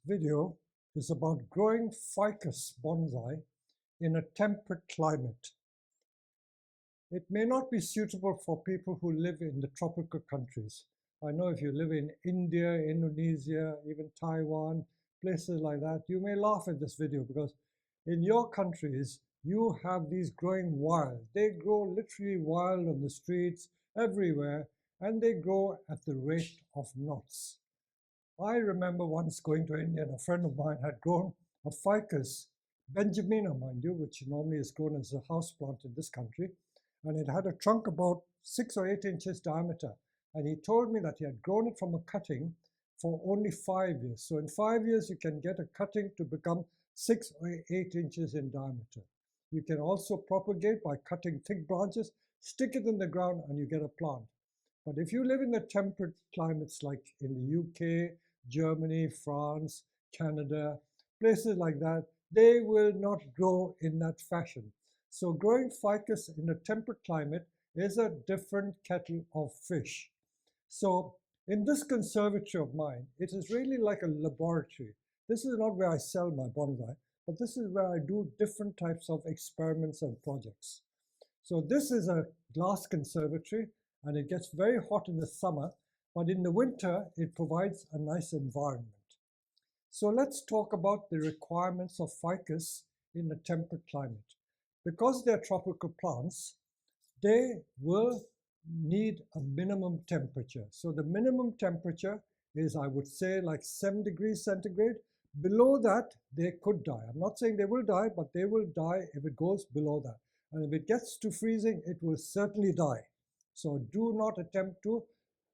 video is about growing ficus bonsai in a temperate climate. It may not be suitable for people who live in the tropical countries. I know if you live in India, Indonesia, even Taiwan, places like that, you may laugh at this video because in your countries, you have these growing wild. They grow literally wild on the streets, everywhere, and they grow at the rate of knots. I remember once going to India and a friend of mine had grown a ficus, Benjamina, mind you, which normally is grown as a house plant in this country, and it had a trunk about 6 or 8 inches diameter. And he told me that he had grown it from a cutting for only 5 years. So in 5 years, you can get a cutting to become 6 or 8 inches in diameter. You can also propagate by cutting thick branches, stick it in the ground, and you get a plant. But if you live in the temperate climates like in the UK, Germany, France, Canada, places like that, they will not grow in that fashion. So growing ficus in a temperate climate is a different kettle of fish. So in this conservatory of mine, it is really like a laboratory. This is not where I sell my bonsai, but this is where I do different types of experiments and projects. So this is a glass conservatory, and it gets very hot in the summer, but in the winter, it provides a nice environment. So let's talk about the requirements of ficus in a temperate climate. Because they're tropical plants, they will need a minimum temperature. So the minimum temperature is, I would say, like 7 degrees centigrade. Below that, they could die. I'm not saying they will die, but they will die if it goes below that. And if it gets to freezing, it will certainly die. So do not attempt to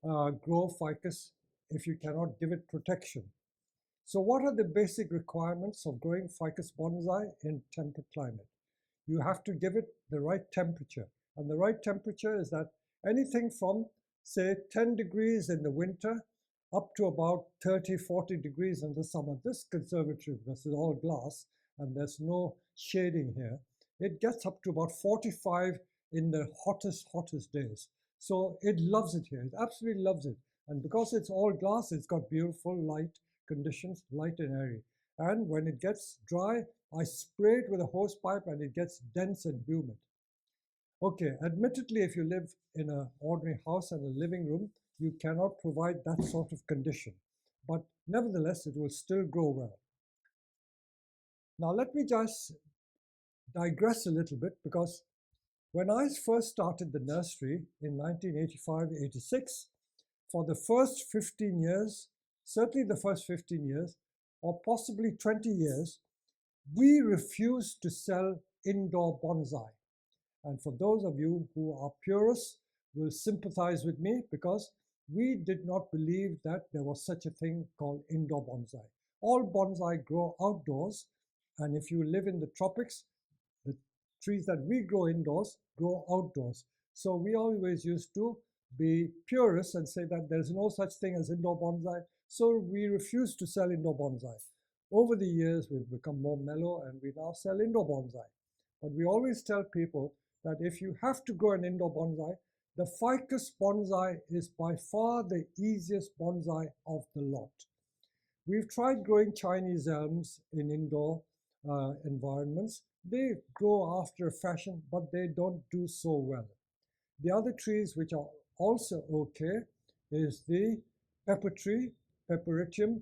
grow ficus if you cannot give it protection. So what are the basic requirements of growing ficus bonsai in temperate climate? You have to give it the right temperature. And the right temperature is that anything from, say, 10 degrees in the winter up to about 30, 40 degrees in the summer. This conservatory, because it's all glass and there's no shading here, it gets up to about 45 in the hottest days. So it loves it here. It absolutely loves it. And because it's all glass, it's got beautiful light conditions, light and airy. And when it gets dry, I spray it with a hose pipe and it gets dense and humid. Okay, admittedly, if you live in an ordinary house and a living room, you cannot provide that sort of condition. But nevertheless, it will still grow well. Now, let me just digress a little bit, because when I first started the nursery in 1985-86, for the first 15 years, certainly the first 15 years, or possibly 20 years, we refused to sell indoor bonsai. And for those of you who are purists, will sympathize with me, because we did not believe that there was such a thing called indoor bonsai. All bonsai grow outdoors, and if you live in the tropics, the trees that we grow indoors grow outdoors. So we always used to be purists and say that there's no such thing as indoor bonsai, so we refuse to sell indoor bonsai. Over the years, we've become more mellow and we now sell indoor bonsai. But we always tell people that if you have to grow an indoor bonsai, the ficus bonsai is by far the easiest bonsai of the lot. We've tried growing Chinese elms in indoor environments. They grow after a fashion, but they don't do so well. The other trees which are also okay is the pepper tree, Pepperitum.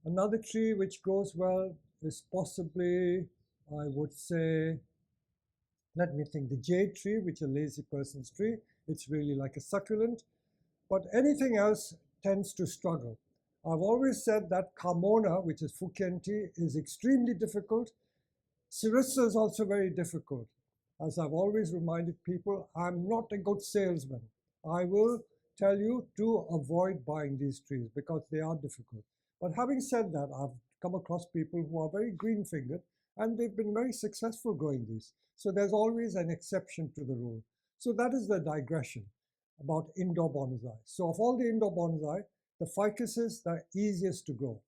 Another tree which grows well is possibly, I would say, let me think, the jade tree, which is a lazy person's tree. It's really like a succulent. But anything else tends to struggle. I've always said that Carmona, which is Fukian tea, is extremely difficult. Sirissa is also very difficult. As I've always reminded people, I'm not a good salesman. I will tell you to avoid buying these trees because they are difficult. But having said that, I've come across people who are very green-fingered and they've been very successful growing these. So there's always an exception to the rule. So that is the digression about indoor bonsai. So of all the indoor bonsai, the ficus is the easiest to grow.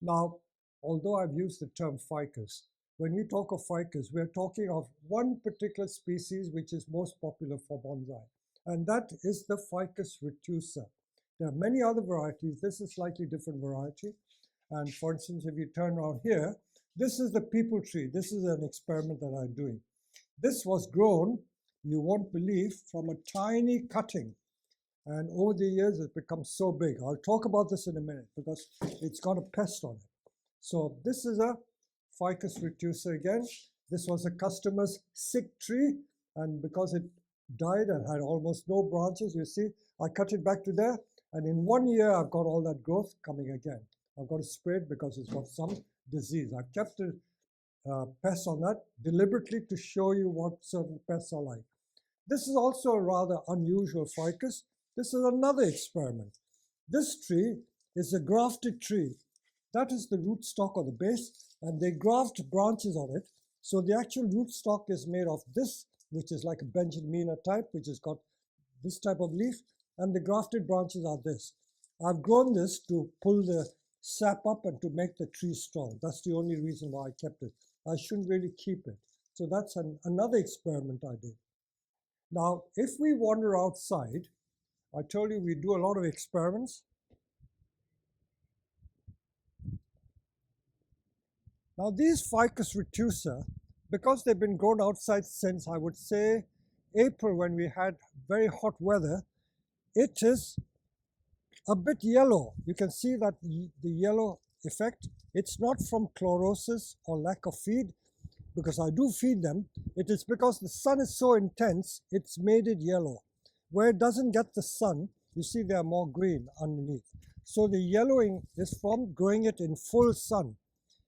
Now, although I've used the term ficus, when we talk of ficus, we're talking of one particular species which is most popular for bonsai, and that is the Ficus retusa. There are many other varieties. This is a slightly different variety, And for instance, if you turn around here, this is the people tree. This is an experiment that I'm doing. This was grown, you won't believe, from a tiny cutting. And over the years, it's become so big. I'll talk about this in a minute because it's got a pest on it. So this is a Ficus retusa again. This was a customer's sick tree, and because it died and had almost no branches, you see, I cut it back to there, and in 1 year, I've got all that growth coming again. I've got to spray it because it's got some disease. I've kept a pest on that deliberately to show you what certain pests are like. This is also a rather unusual ficus. This is another experiment. This tree is a grafted tree. That is the rootstock or the base, and they graft branches on it. So the actual rootstock is made of this, which is like a Benjamina type, which has got this type of leaf, and the grafted branches are this. I've grown this to pull the sap up and to make the tree strong. That's the only reason why I kept it. I shouldn't really keep it. So that's another experiment I did. Now, if we wander outside, I told you we do a lot of experiments. Now, these Ficus retusa, because they've been grown outside since, I would say, April, when we had very hot weather, it is a bit yellow. You can see that the yellow effect. It's not from chlorosis or lack of feed, because I do feed them. It is because the sun is so intense, it's made it yellow. Where it doesn't get the sun, you see they are more green underneath. So the yellowing is from growing it in full sun.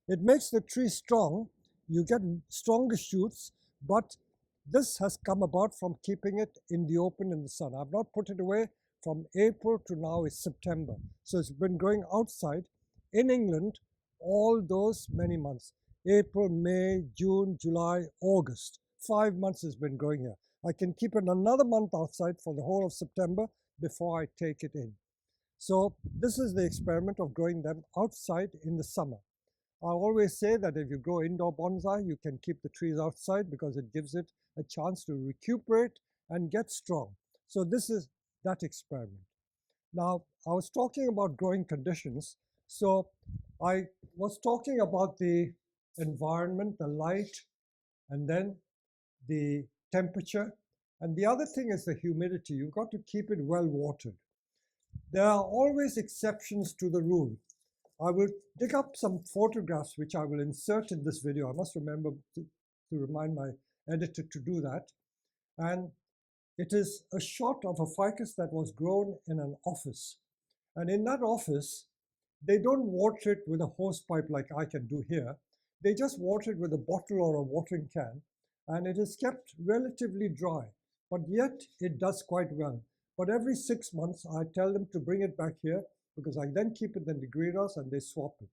It makes the tree strong. You get stronger shoots, but this has come about from keeping it in the open in the sun. I've not put it away from April to now is September. So it's been growing outside in England all those many months. April, May, June, July, August. 5 months has been growing here. I can keep it another month outside for the whole of September before I take it in. So this is the experiment of growing them outside in the summer. I always say that if you grow indoor bonsai, you can keep the trees outside because it gives it a chance to recuperate and get strong. So this is that experiment. Now, I was talking about growing conditions. So I was talking about the environment, the light, and then the temperature. And the other thing is the humidity. You've got to keep it well watered. There are always exceptions to the rule. I will dig up some photographs which I will insert in this video. I must remember to remind my editor to do that. And it is a shot of a ficus that was grown in an office. And in that office, they don't water it with a hose pipe like I can do here. They just water it with a bottle or a watering can, and it is kept relatively dry, but yet it does quite well. But every 6 months, I tell them to bring it back here because I then keep it in the greenhouse and they swap it.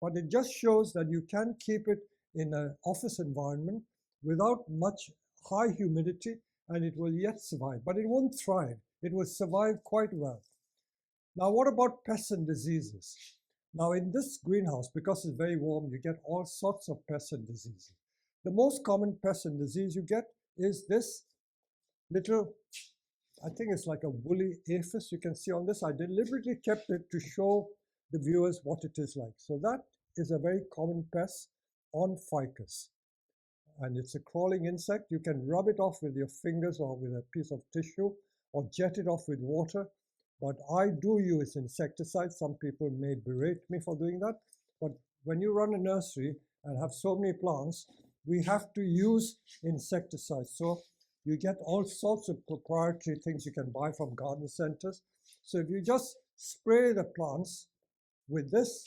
But it just shows that you can keep it in an office environment without much high humidity, and it will yet survive. But it won't thrive. It will survive quite well. Now, what about pests and diseases? Now, in this greenhouse, because it's very warm, you get all sorts of pests and diseases. The most common pest and disease you get is this little, I think it's like a woolly aphis. You can see on this, I deliberately kept it to show the viewers what it is like. So that is a very common pest on ficus. And it's a crawling insect. You can rub it off with your fingers or with a piece of tissue or jet it off with water. But I do use insecticides. Some people may berate me for doing that. But when you run a nursery and have so many plants, we have to use insecticides. So you get all sorts of proprietary things you can buy from garden centers. So if you just spray the plants with this,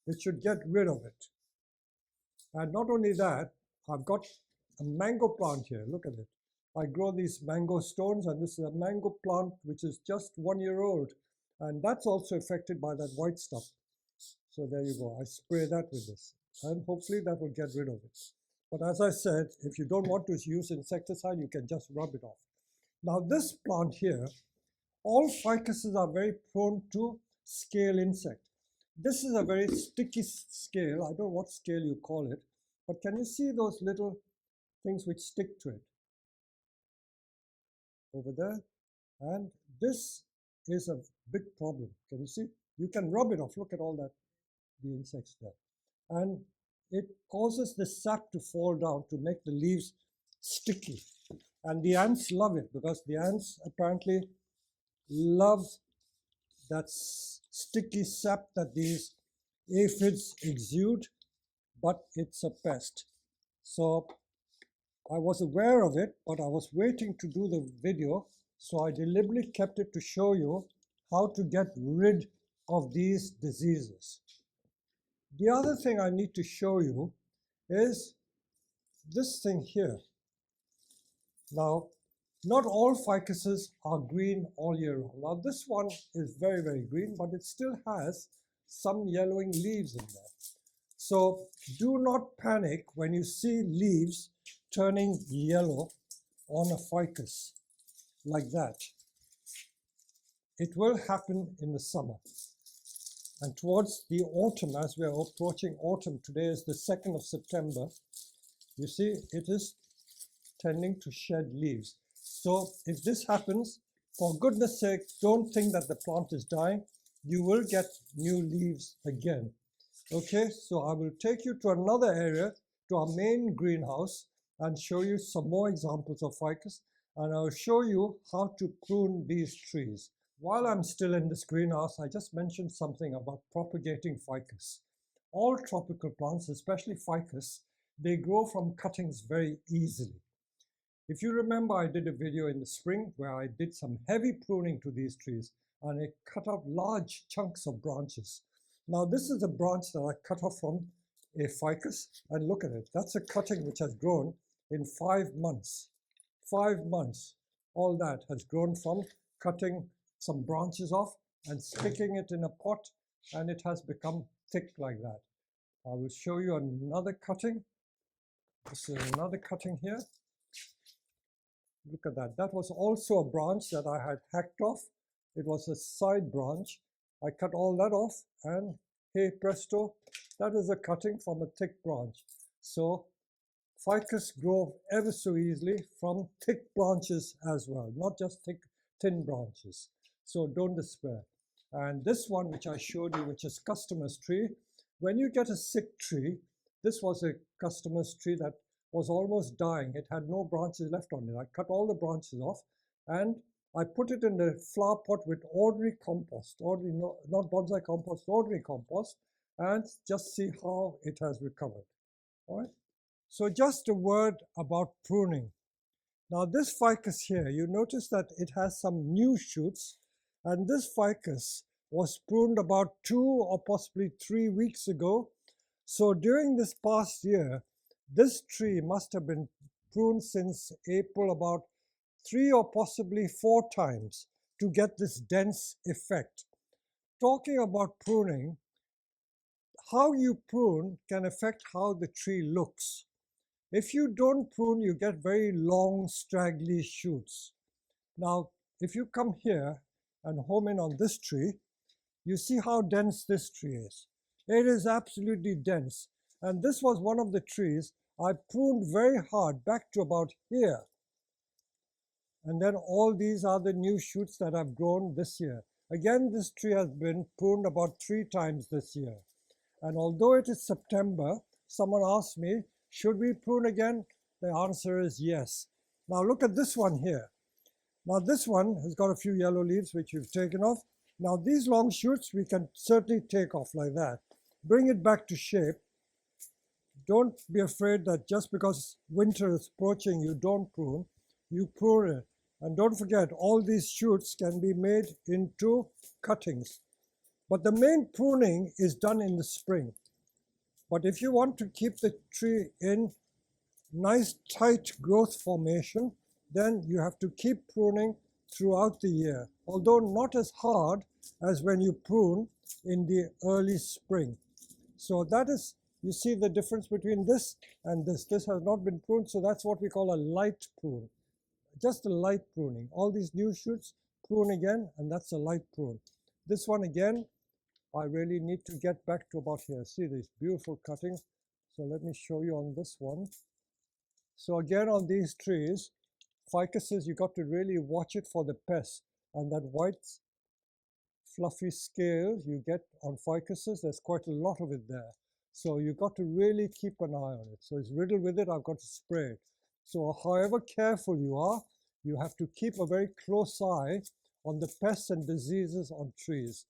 it should get rid of it. And not only that, I've got a mango plant here. Look at it. I grow these mango stones, and this is a mango plant which is just 1 year old. And that's also affected by that white stuff. So there you go. I spray that with this. And hopefully that will get rid of it. But as I said, if you don't want to use insecticide, you can just rub it off. Now this plant here, all ficuses are very prone to scale insect. This is a very sticky scale. I don't know what scale you call it. But can you see those little things which stick to it? Over there. And this is a big problem. Can you see? You can rub it off. Look at all that, the insects there. And it causes the sap to fall down to make the leaves sticky. And the ants love it because the ants apparently love that sticky sap that these aphids exude, but it's a pest. So I was aware of it, but I was waiting to do the video, so I deliberately kept it to show you how to get rid of these diseases. The other thing I need to show you is this thing here. Now, not all ficuses are green all year round. Now, this one is very, very green, but it still has some yellowing leaves in there. So do not panic when you see leaves turning yellow on a ficus like that. It will happen in the summer. And towards the autumn, as we are approaching autumn, today is the 2nd of September, you see it is tending to shed leaves. So if this happens, for goodness sake, don't think that the plant is dying. You will get new leaves again. Okay, so I will take you to another area, to our main greenhouse, and show you some more examples of ficus, and I'll show you how to prune these trees. While I'm still in this greenhouse, I just mentioned something about propagating ficus. All tropical plants, especially ficus, they grow from cuttings very easily. If you remember, I did a video in the spring where I did some heavy pruning to these trees, and I cut out large chunks of branches. Now this is a branch that I cut off from a ficus, and look at it. That's a cutting which has grown in 5 months. 5 months. All that has grown from cutting some branches off and sticking it in a pot, and it has become thick like that. I will show you another cutting. This is another cutting here. Look at that. That was also a branch that I had hacked off. It was a side branch. I cut all that off, and hey presto, that is a cutting from a thick branch. So ficus grow ever so easily from thick branches as well, not just thin branches. So don't despair. And this one which I showed you, which is customer's tree, when you get a sick tree, this was a customer's tree that was almost dying. It had no branches left on it. I cut all the branches off, and I put it in the flower pot with ordinary compost, not bonsai compost, ordinary compost, and just see how it has recovered. All right. So just a word about pruning. Now this ficus here, you notice that it has some new shoots, and this ficus was pruned about 2 or possibly 3 weeks ago. So during this past year, this tree must have been pruned since April about 3 or possibly 4 times to get this dense effect. Talking about pruning, how you prune can affect how the tree looks. If you don't prune, you get very long, straggly shoots. Now, if you come here and home in on this tree, you see how dense this tree is. It is absolutely dense. And this was one of the trees I pruned very hard back to about here. And then all these are the new shoots that have grown this year. Again, this tree has been pruned about 3 times this year. And although it is September, someone asked me, should we prune again? The answer is yes. Now look at this one here. Now this one has got a few yellow leaves which we've taken off. Now these long shoots we can certainly take off like that. Bring it back to shape. Don't be afraid that just because winter is approaching you don't prune. You prune it. And don't forget, all these shoots can be made into cuttings. But the main pruning is done in the spring. But if you want to keep the tree in nice tight growth formation, then you have to keep pruning throughout the year, although not as hard as when you prune in the early spring. So that is, you see the difference between this and this. This has not been pruned, so that's what we call a light prune. Just a light pruning. All these new shoots, prune again, and that's a light prune. This one again, I really need to get back to about here. See these beautiful cuttings. So let me show you on this one. So again on these trees, ficuses, you got to really watch it for the pests. And that white fluffy scale you get on ficuses. There's quite a lot of it there. So you've got to really keep an eye on it. So it's riddled with it, I've got to spray it. So however careful you are, you have to keep a very close eye on the pests and diseases on trees.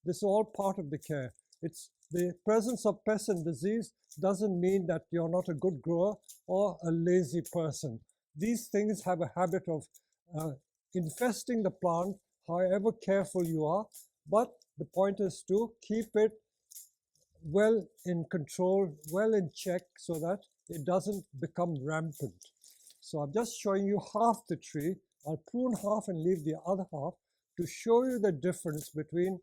This is all part of the care. It's the presence of pests and disease doesn't mean that you're not a good grower or a lazy person. These things have a habit of infesting the plant, however careful you are, but the point is to keep it well in control, well in check, so that it doesn't become rampant. So I'm just showing you half the tree. I'll prune half and leave the other half to show you the difference between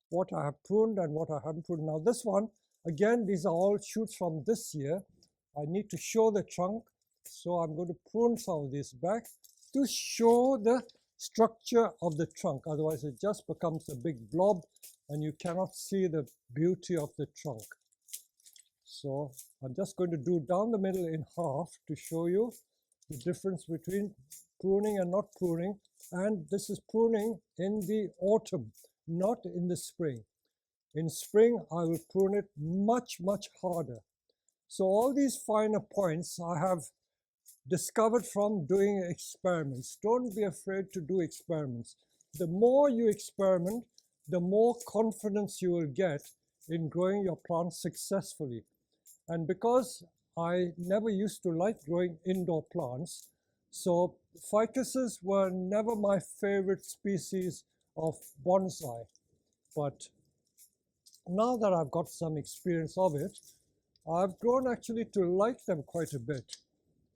what I have pruned and what I haven't pruned. Now this one, again, these are all shoots from this year. I need to show the trunk, so I'm going to prune some of this back to show the structure of the trunk. Otherwise it just becomes a big blob and you cannot see the beauty of the trunk. So I'm just going to do down the middle in half to show you the difference between pruning and not pruning. And this is pruning in the autumn, not in the spring. In spring, I will prune it much, much harder. So all these finer points I have discovered from doing experiments. Don't be afraid to do experiments. The more you experiment, the more confidence you will get in growing your plants successfully. And because I never used to like growing indoor plants, so ficuses were never my favorite species of bonsai. But now that I've got some experience of it, I've grown actually to like them quite a bit.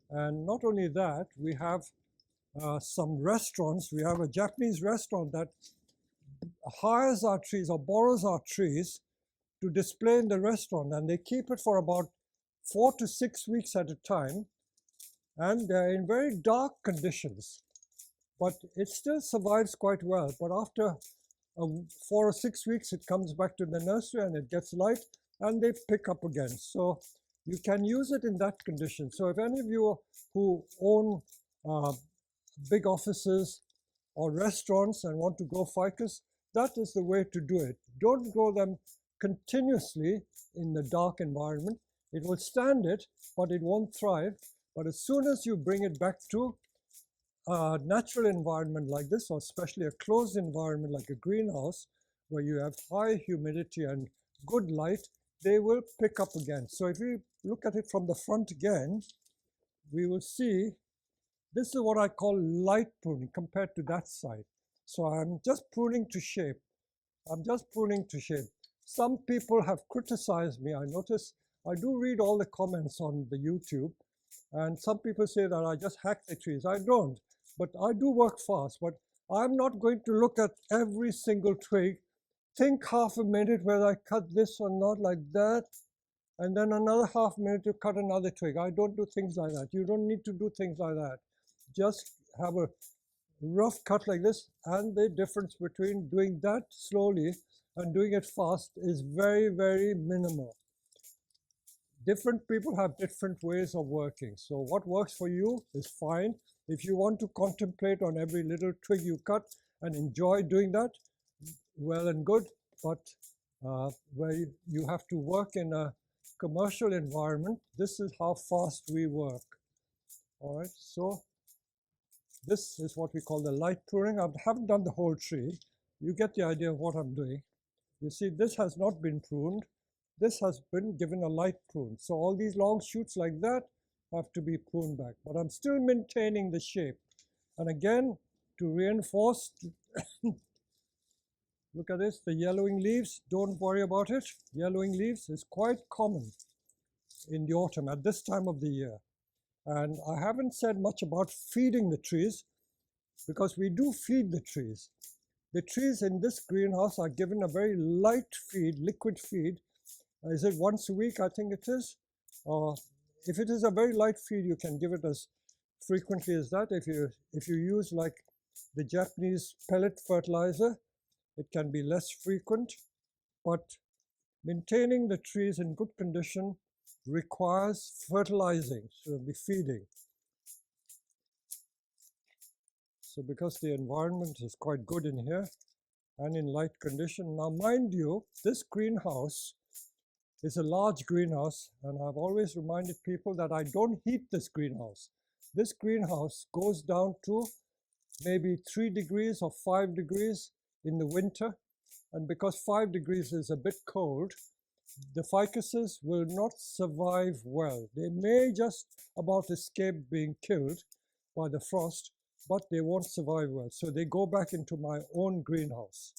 And not only that, we have some restaurants. We have a Japanese restaurant that hires our trees or borrows our trees to display in the restaurant, and they keep it for about 4 to 6 weeks at a time, and they're in very dark conditions, but it still survives quite well. But after 4 or 6 weeks, it comes back to the nursery and it gets light and they pick up again. So you can use it in that condition. So if any of you who own big offices or restaurants and want to grow ficus, that is the way to do it. Don't grow them continuously in the dark environment. It will stand it, but it won't thrive. But as soon as you bring it back to a natural environment like this, or especially a closed environment like a greenhouse, where you have high humidity and good light, they will pick up again. So if we look at it from the front again, we will see this is what I call light pruning compared to that side. So I'm just pruning to shape. I'm just pruning to shape. Some people have criticized me. I notice I do read all the comments on the YouTube, and some people say that I just hack the trees. I don't, but I do work fast. But I'm not going to look at every single twig, think half a minute whether I cut this or not, like that, and then another half minute to cut another twig. I don't do things like that. You don't need to do things like that. Just have a rough cut like this, and the difference between doing that slowly and doing it fast is very, very minimal. Different people have different ways of working. So what works for you is fine. If you want to contemplate on every little twig you cut and enjoy doing that, well and good. But where you have to work in a commercial environment, this is how fast we work. All right, so this is what we call the light pruning. I haven't done the whole tree. You get the idea of what I'm doing. You see, this has not been pruned. This has been given a light prune. So all these long shoots like that have to be pruned back. But I'm still maintaining the shape. And again, to reinforce, look at this, the yellowing leaves, don't worry about it. Yellowing leaves is quite common in the autumn at this time of the year. And I haven't said much about feeding the trees, because we do feed the trees. The trees in this greenhouse are given a very light feed, liquid feed. Is it once a week? I think it is. If it is a very light feed, you can give it as frequently as that. If you use like the Japanese pellet fertilizer, it can be less frequent. But maintaining the trees in good condition requires fertilizing, so be feeding. So because the environment is quite good in here, and in light condition. Now mind you, this greenhouse is a large greenhouse, and I've always reminded people that I don't heat this greenhouse. This greenhouse goes down to maybe 3 degrees or 5 degrees in the winter, and because 5 degrees is a bit cold, the ficuses will not survive well. They may just about escape being killed by the frost, but they won't survive well. So they go back into my own greenhouse.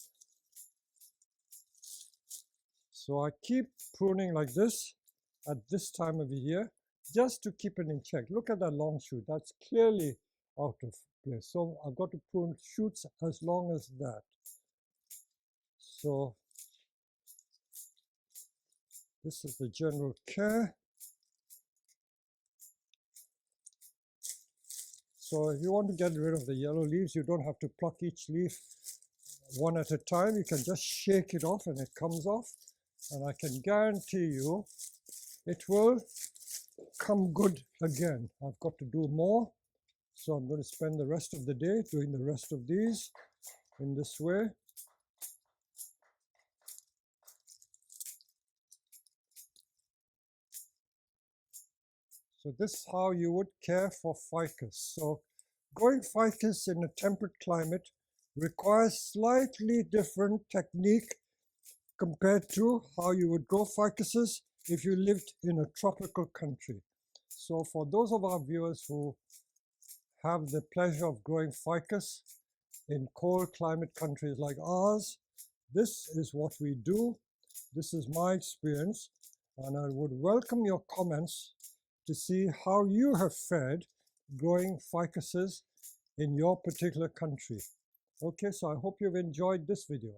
So I keep pruning like this at this time of the year, just to keep it in check. Look at that long shoot. That's clearly out of place. So I've got to prune shoots as long as that. So this is the general care. So if you want to get rid of the yellow leaves, you don't have to pluck each leaf one at a time. You can just shake it off and it comes off. And I can guarantee you it will come good again. I've got to do more. So I'm going to spend the rest of the day doing the rest of these in this way. So this is how you would care for ficus. So growing ficus in a temperate climate requires slightly different technique compared to how you would grow ficuses if you lived in a tropical country. So for those of our viewers who have the pleasure of growing ficus in cold climate countries like ours, this is what we do. This is my experience, and I would welcome your comments to see how you have fared growing ficuses in your particular country. Okay, so I hope you've enjoyed this video.